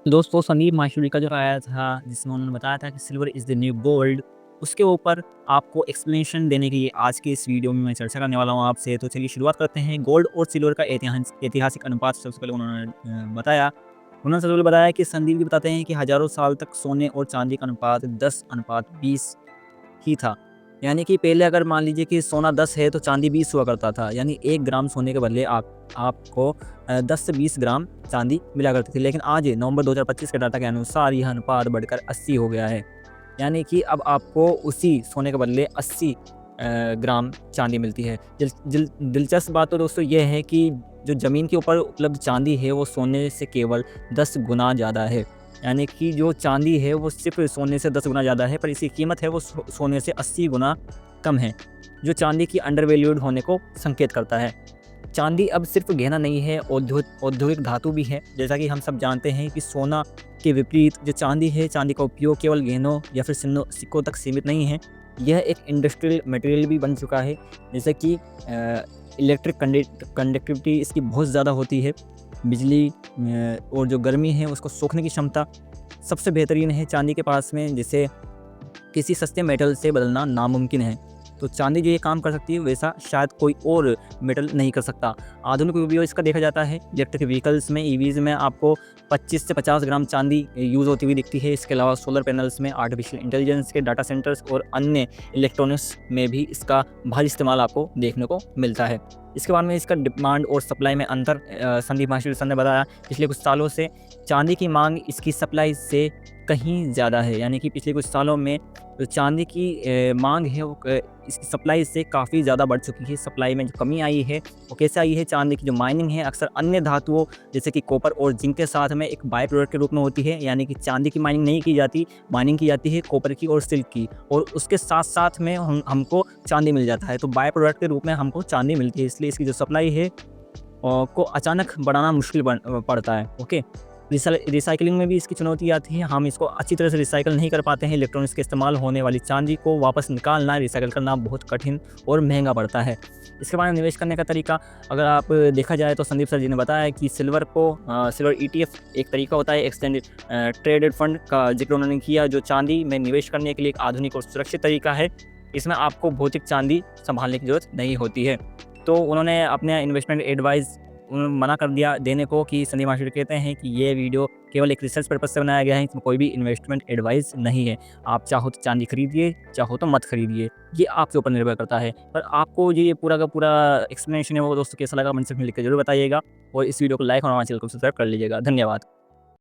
दोस्तों संदीप माहेश्वरी का जो आया था जिसमें उन्होंने बताया था कि silver is the new gold, उसके ऊपर आपको एक्सप्लेनेशन देने के लिए आज के इस वीडियो में मैं चर्चा करने वाला हूँ आपसे। तो चलिए शुरुआत करते हैं। गोल्ड और सिल्वर का ऐतिहासिक अनुपात सबसे पहले उन्होंने बताया। उन्होंने सबसे पहले बताया कि संदीप जी बताते हैं कि हज़ारों साल तक सोने और चांदी का अनुपात 10:20 ही था। यानी कि पहले अगर मान लीजिए कि सोना 10 है तो चांदी 20 हुआ करता था। यानी 1 ग्राम सोने के बदले आपको 10 से 20 ग्राम चांदी मिला करती थी। लेकिन आज नवंबर 2025 के डाटा के अनुसार यह अनुपात बढ़कर 80 हो गया है। यानी कि अब आपको उसी सोने के बदले 80 ग्राम चांदी मिलती है। दिलचस्प बात तो दोस्तों ये है कि जो ज़मीन के ऊपर उपलब्ध चांदी है वो सोने से केवल 10 गुना ज़्यादा है। यानी कि जो चांदी है वो सिर्फ़ सोने से 10 गुना ज़्यादा है, पर इसकी कीमत है वो सोने से 80 गुना कम है, जो चांदी की अंडर वैल्यूड होने को संकेत करता है। चांदी अब सिर्फ गहना नहीं है, औद्योगिक धातु भी है। जैसा कि हम सब जानते हैं कि सोना के विपरीत जो चांदी है, चांदी का उपयोग केवल गहनों या फिर सिक्कों तक सीमित नहीं है। यह एक इंडस्ट्रियल मटेरियल भी बन चुका है। जैसे कि इलेक्ट्रिक कंडक्टिविटी इसकी बहुत ज़्यादा होती है। बिजली और जो गर्मी है उसको सोखने की क्षमता सबसे बेहतरीन है चांदी के पास में, जिसे किसी सस्ते मेटल से बदलना नामुमकिन है। तो चांदी जो ये काम कर सकती है वैसा शायद कोई और मेटल नहीं कर सकता। आधुनिक उपयोग इसका देखा जाता है इलेक्ट्रिक व्हीकल्स में, ईवीज़ में आपको 25 से 50 ग्राम चांदी यूज़ होती हुई दिखती है। इसके अलावा सोलर पैनल्स में, आर्टिफिशियल इंटेलिजेंस के डाटा सेंटर्स और अन्य इलेक्ट्रॉनिक्स में भी इसका भारी इस्तेमाल आपको देखने को मिलता है। इसके बाद में इसका डिमांड और सप्लाई में अंतर संदीप माहेश्वरी सर ने बताया पिछले कुछ सालों से चांदी की मांग इसकी सप्लाई से कहीं ज़्यादा है। यानी कि पिछले कुछ सालों में जो चांदी की मांग है वो इसकी सप्लाई से काफ़ी ज़्यादा बढ़ चुकी है। सप्लाई में जो कमी आई है वो कैसे आई है? चांदी की जो माइनिंग है अक्सर अन्य धातुओं जैसे कि कॉपर और जिंक के साथ में एक बाय प्रोडक्ट के रूप में होती है। यानी कि चांदी की माइनिंग नहीं की जाती, माइनिंग की जाती है कॉपर की और सिल्क की, और उसके साथ साथ में हमको चांदी मिल जाता है। तो बाय प्रोडक्ट के रूप में हमको चांदी मिलती है, इसलिए इसकी जो सप्लाई है को अचानक बढ़ाना मुश्किल पड़ता है। ओके, रिसाइकलिंग में भी इसकी चुनौती आती है। हम इसको अच्छी तरह से रिसाइकल नहीं कर पाते हैं। इलेक्ट्रॉनिक्स के इस्तेमाल होने वाली चांदी को वापस निकालना, रिसाइकल करना बहुत कठिन और महंगा पड़ता है। इसके बाद में निवेश करने का तरीका अगर आप देखा जाए तो संदीप सर जी ने बताया कि सिल्वर ईटीएफ एक तरीका होता है। एक्सटेंडेड ट्रेडेड फंड का जिक्र उन्होंने किया, जो चांदी में निवेश करने के लिए एक आधुनिक और सुरक्षित तरीका है। इसमें आपको भौतिक चांदी संभालने की जरूरत नहीं होती है। तो उन्होंने अपने इन्वेस्टमेंट एडवाइस मना कर दिया देने को कि संदीप माहेश्वरी कहते हैं कि ये वीडियो केवल एक रिसर्च पर्पस से बनाया गया है, इसमें कोई भी इन्वेस्टमेंट एडवाइस नहीं है। आप चाहो तो चांदी खरीदिए, चाहो तो मत खरीदिए, ये आपके ऊपर निर्भर करता है। पर आपको ये पूरा का पूरा एक्सप्लेनेशन है वो दोस्तों कैसा लगा कमेंट सेक्शन में लिख के जरूर बताइएगा, और इस वीडियो को लाइक और हमारे चैनल को सब्सक्राइब कर लीजिएगा। धन्यवाद।